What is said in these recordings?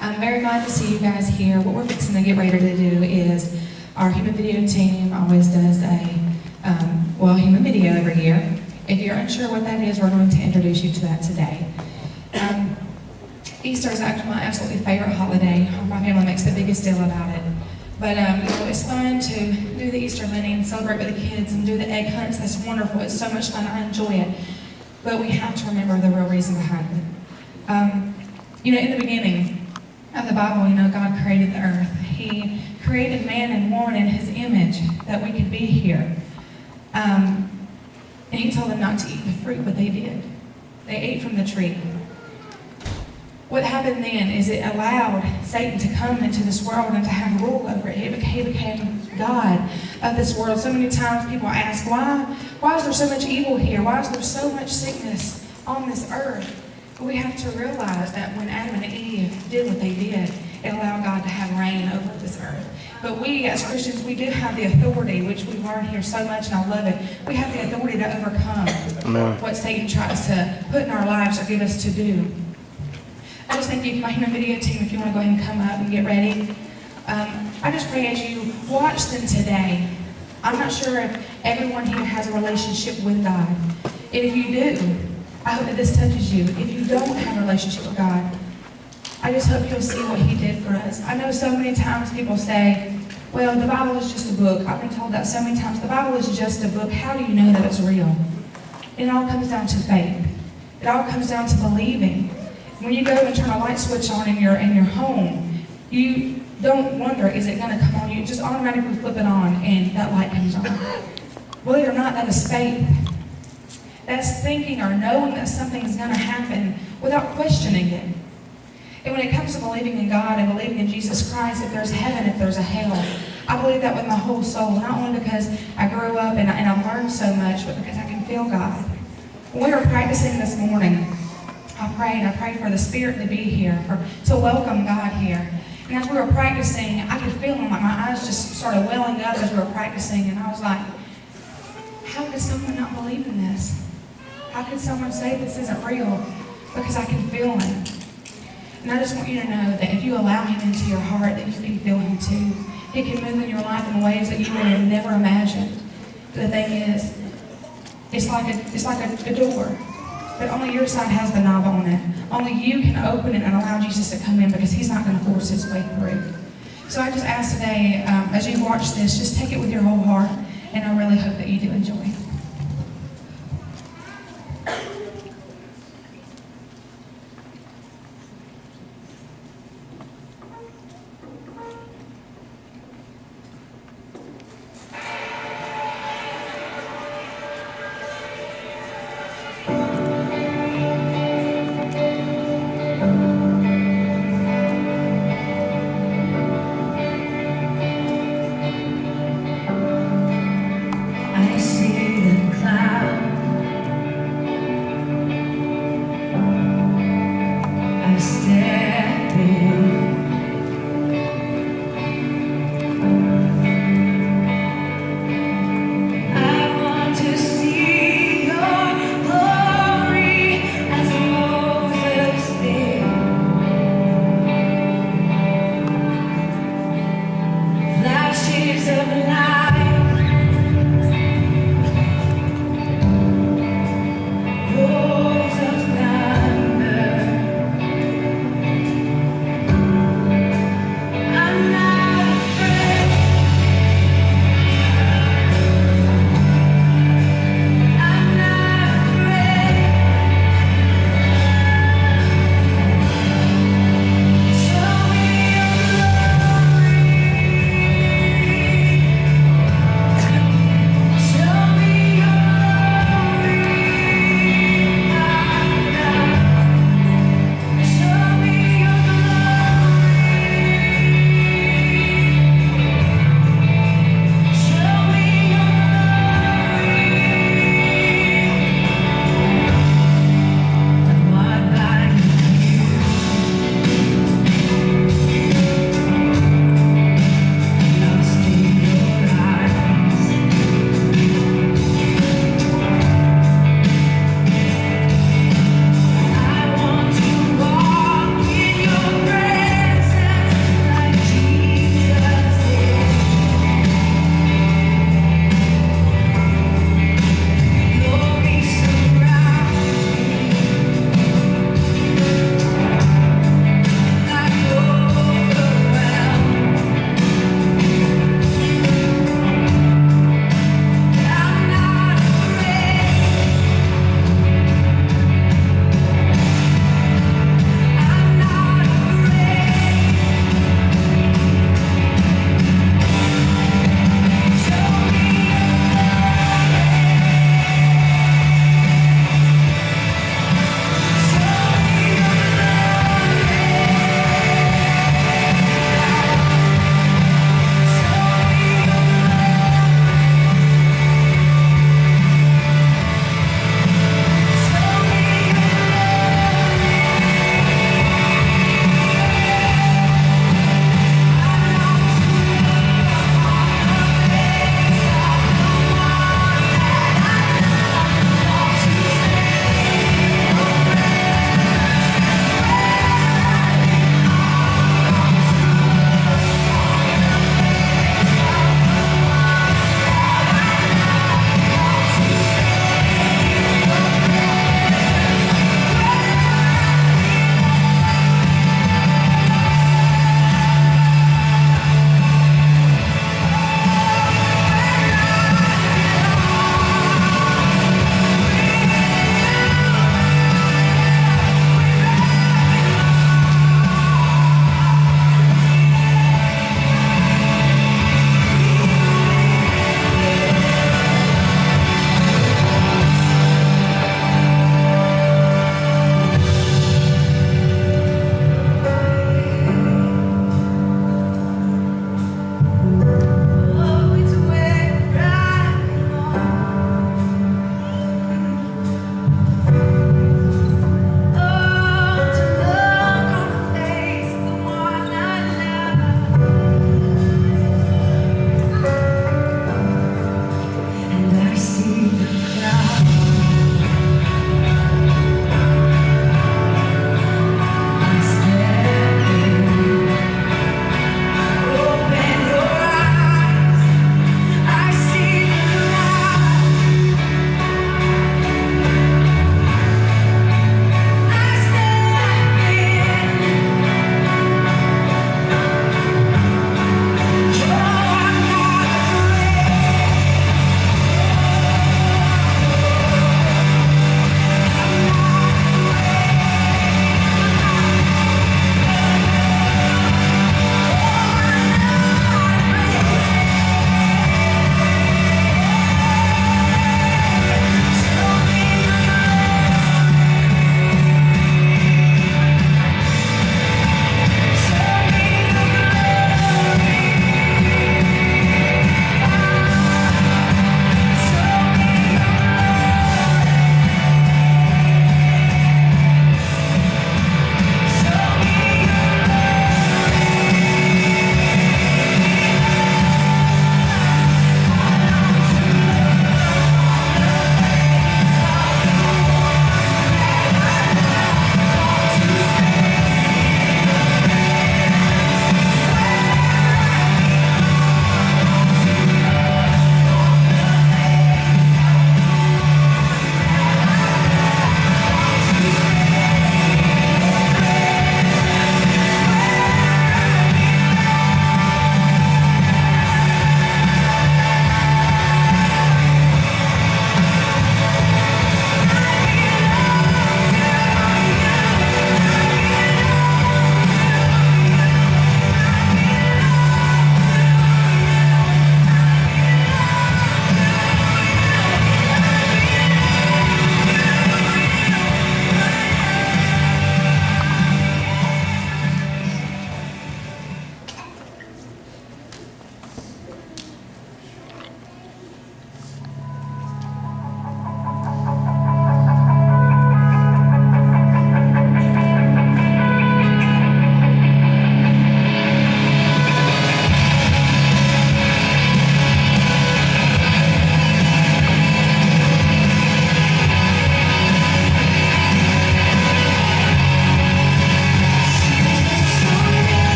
I'm very glad to see you guys here. What we're fixing to get ready to do is our human video team always does a human video every year. If you're unsure what that is, we're going to introduce you to that today. Easter is actually my absolutely favorite holiday. My family makes the biggest deal about it. But it's fun to do the Easter Bunny and celebrate with the kids and do the egg hunts. That's wonderful. It's so much fun. I enjoy it. But we have to remember the real reason behind it. In the beginning of the Bible, God created the earth. He created man and woman in His image that we could be here. And He told them not to eat the fruit, but they did. They ate from the tree. What happened then is it allowed Satan to come into this world and to have rule over it. He became God of this world. So many times people ask, why is there so much evil here? Why is there so much sickness on this earth? But we have to realize that when Adam and Eve did what they did, it allowed God to have reign over this earth. But we as Christians, we do have the authority, which we've learned here so much, and I love it. We have the authority to overcome what Satan tries to put in our lives or give us to do. I just thank you for my human video team, if you want to go ahead and come up and get ready. I just pray as you watch them today, I'm not sure if everyone here has a relationship with God. And if you do, I hope that this touches you. If you don't have a relationship with God, I just hope you'll see what He did for us. I know so many times people say, well, the Bible is just a book. I've been told that so many times. The Bible is just a book. How do you know that it's real? It all comes down to faith. It all comes down to believing. When you go and turn a light switch on in your home, you don't wonder, is it going to come on? You just automatically flip it on and that light comes on. Believe it or not, that is faith. That's thinking or knowing that something is going to happen without questioning it. And when it comes to believing in God and believing in Jesus Christ, if there's heaven, if there's a hell, I believe that with my whole soul, not only because I grew up and I learned so much, but because I can feel God. When we were practicing this morning, I prayed for the Spirit to be here, to welcome God here. And as we were practicing, I could feel Him, like my eyes just started welling up as we were practicing, and I was like, how could someone not believe in this? How could someone say this isn't real? Because I can feel Him. And I just want you to know that if you allow Him into your heart, that you can feel Him too. He can move in your life in ways that you would have never imagined. But the thing is, it's like a door. But only your side has the knob on it. Only you can open it and allow Jesus to come in, because He's not going to force His way through. So I just ask today, as you watch this, just take it with your whole heart, and I really hope that you do enjoy it. I see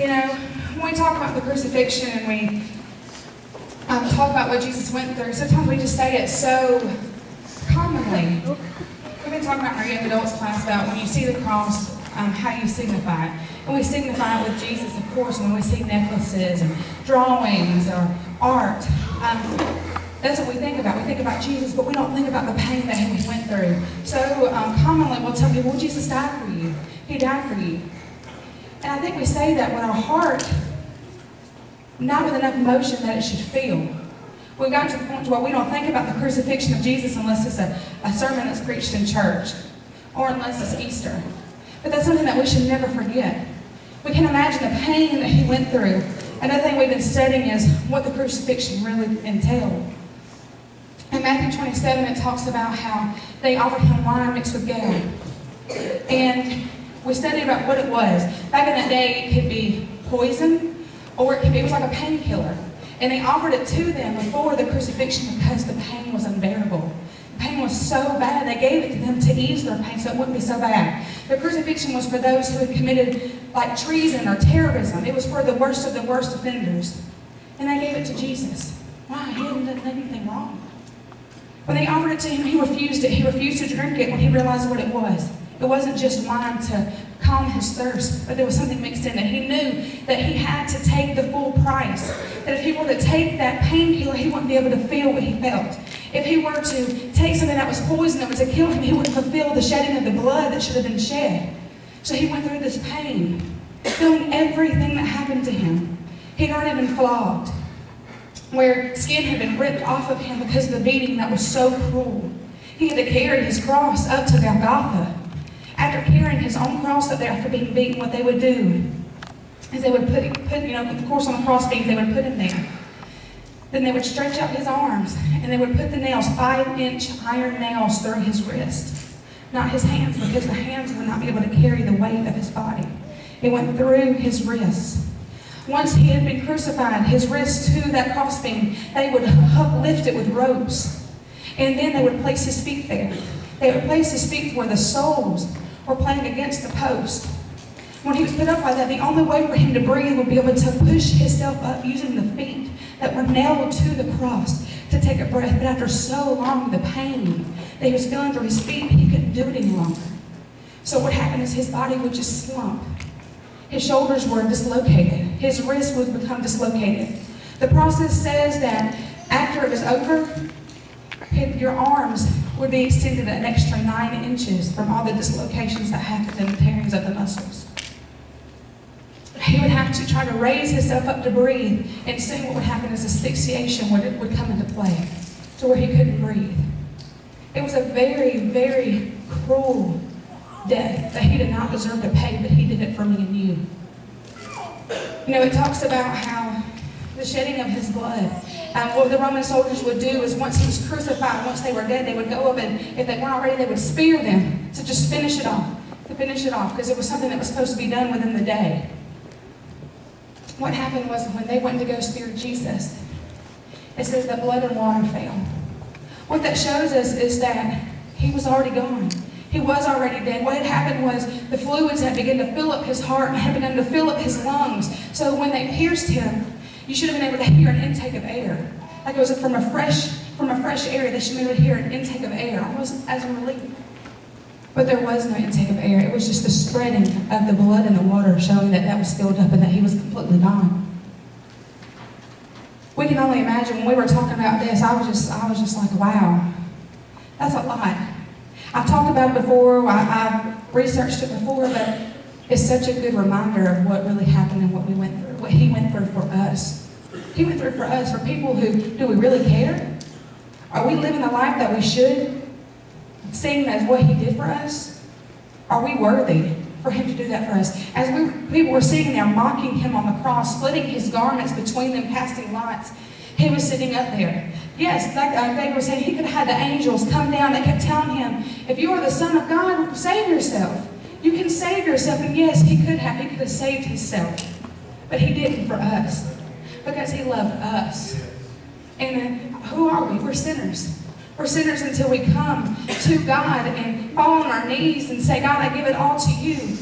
You know, when we talk about the crucifixion and we talk about what Jesus went through, sometimes we just say it so commonly. We've been talking about in our young adults class about when you see the cross, how you signify it. And we signify it with Jesus, of course, when we see necklaces and drawings or art. That's what we think about. We think about Jesus, but we don't think about the pain that he went through. So commonly we'll tell people, well, Jesus died for you. He died for you. And I think we say that with our heart, not with enough emotion that it should feel. We've gotten to the point where we don't think about the crucifixion of Jesus unless it's a sermon that's preached in church or unless it's Easter. But that's something that we should never forget. We can imagine the pain that he went through. Another thing we've been studying is what the crucifixion really entailed. In Matthew 27, it talks about how they offered him wine mixed with gall. And we studied about what it was. Back in that day, it could be poison, or it was like a painkiller. And they offered it to them before the crucifixion because the pain was unbearable. The pain was so bad, they gave it to them to ease their pain so it wouldn't be so bad. The crucifixion was for those who had committed like treason or terrorism. It was for the worst of the worst offenders. And they gave it to Jesus. Why? He hadn't done anything wrong. When they offered it to him, he refused it. He refused to drink it when he realized what it was. It wasn't just wine to calm his thirst, but there was something mixed in it. He knew that he had to take the full price. That if he were to take that painkiller, he wouldn't be able to feel what he felt. If he were to take something that was poison that was to kill him, he wouldn't fulfill the shedding of the blood that should have been shed. So he went through this pain, feeling everything that happened to him. He'd already been flogged, where skin had been ripped off of him because of the beating that was so cruel. He had to carry his cross up to Golgotha. After carrying his own cross up there after being beaten, what they would do is they would put of course on the cross beams, they would put him there. Then they would stretch out his arms and they would put the nails, 5-inch iron nails through his wrist. Not his hands, because the hands would not be able to carry the weight of his body. It went through his wrists. Once he had been crucified, his wrist to that crossbeam, they would uplift it with ropes. And then they would place his feet there. They would place his feet where the soles were planted against the post. When he was put up like that, the only way for him to breathe would be able to push himself up using the feet that were nailed to the cross to take a breath. But after so long, the pain that he was feeling through his feet, he couldn't do it any longer. So what happened is his body would just slump. His shoulders were dislocated. His wrists would become dislocated. The process says that after it was over, your arms would be extended an extra 9 inches from all the dislocations that happened and the tearings of the muscles. He would have to try to raise himself up to breathe, and soon what would happen is asphyxiation would come into play to where he couldn't breathe. It was a very, very cruel death that he did not deserve to pay, but he did it for me and you. You know, it talks about how the shedding of his blood. What the Roman soldiers would do is once he was crucified, once they were dead, they would go up and if they weren't already, they would spear them to just finish it off. Because it was something that was supposed to be done within the day. What happened was when they went to go spear Jesus, it says that blood and water fell. What that shows us is that he was already gone. He was already dead. What had happened was the fluids had begun to fill up his heart and had begun to fill up his lungs. So when they pierced him, you should have been able to hear an intake of air. Like it was from a fresh area, they should have been able to hear an intake of air, almost as a relief. But there was no intake of air. It was just the spreading of the blood and the water showing that that was filled up and that he was completely gone. We can only imagine when we were talking about this, I was just like, wow, that's a lot. I've talked about it before, I've researched it before, but it's such a good reminder of what really happened and what we went through, what he went through for us. He went through for us, for people who, do we really care? Are we living the life that we should, seeing as what he did for us? Are we worthy for him to do that for us? As people were sitting there mocking him on the cross, splitting his garments between them, casting lots, he was sitting up there. Yes, like they were saying, he could have had the angels come down. They kept telling him, if you are the Son of God, save yourself. You can save yourself. And yes, he could have saved himself. But he didn't for us. Because he loved us. And who are we? We're sinners. We're sinners until we come to God and fall on our knees and say, God, I give it all to you.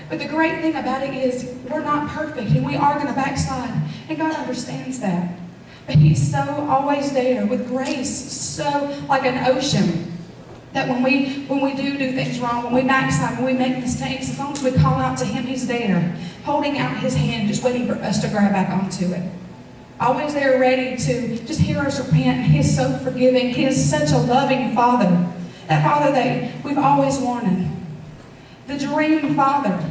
But the great thing about it is we're not perfect and we are going to backslide. And God understands that. But He's so always there with grace, so like an ocean, that when we do things wrong, when we backslide, when we make mistakes, as long as we call out to Him, He's there, holding out His hand, just waiting for us to grab back onto it. Always there ready to just hear us repent. He is so forgiving. He is such a loving Father. That Father that we've always wanted. The dream Father.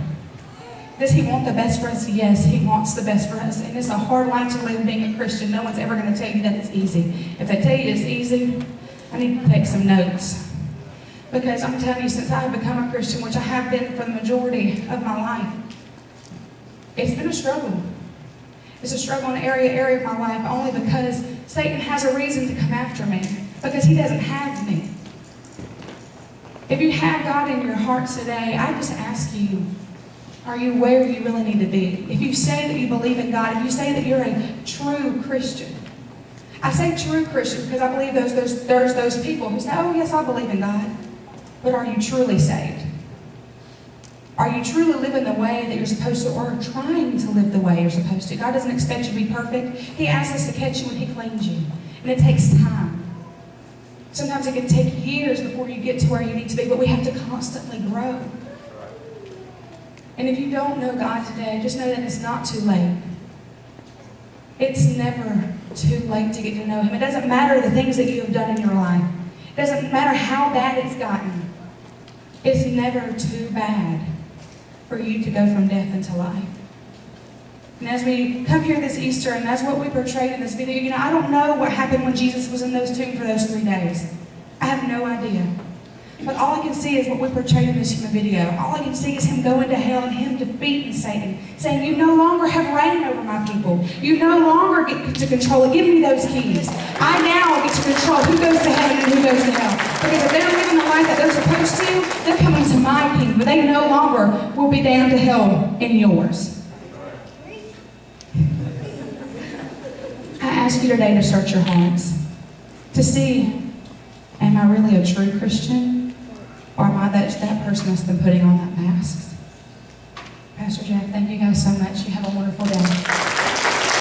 Does He want the best for us? Yes, He wants the best for us. And it's a hard life to live being a Christian. No one's ever going to tell you that it's easy. If they tell you it's easy, I need to take some notes. Because I'm telling you, since I have become a Christian, which I have been for the majority of my life, it's been a struggle. It's a struggle in every area of my life, only because Satan has a reason to come after me. Because he doesn't have me. If you have God in your hearts today, I just ask you, are you where you really need to be? If you say that you believe in God, if you say that you're a true Christian, I say true Christian because I believe there's those people who say, oh yes, I believe in God. But are you truly saved? Are you truly living the way that you're supposed to, or trying to live the way you're supposed to? God doesn't expect you to be perfect. He asks us to catch you when He cleans you. And it takes time. Sometimes it can take years before you get to where you need to be, but we have to constantly grow. And if you don't know God today, just know that it's not too late. It's never too late to get to know Him. It doesn't matter the things that you have done in your life. It doesn't matter how bad it's gotten. It's never too bad for you to go from death into life. And as we come here this Easter, and that's what we portrayed in this video, I don't know what happened when Jesus was in those tombs for those 3 days. I have no idea. But all I can see is what we portrayed in this human video. All I can see is Him going to hell and Him defeating Satan, saying, you no longer have reign over my people. You no longer get to control it. Give me those keys. I now get to control who goes to heaven and who goes to hell. Because if they're living the life that they're supposed to, they're coming to my kingdom. But they no longer will be down to hell in yours. I ask you today to search your hearts, to see, am I really a true Christian? Or am I that person that's been putting on that mask? Pastor Jack, thank you guys so much. You have a wonderful day.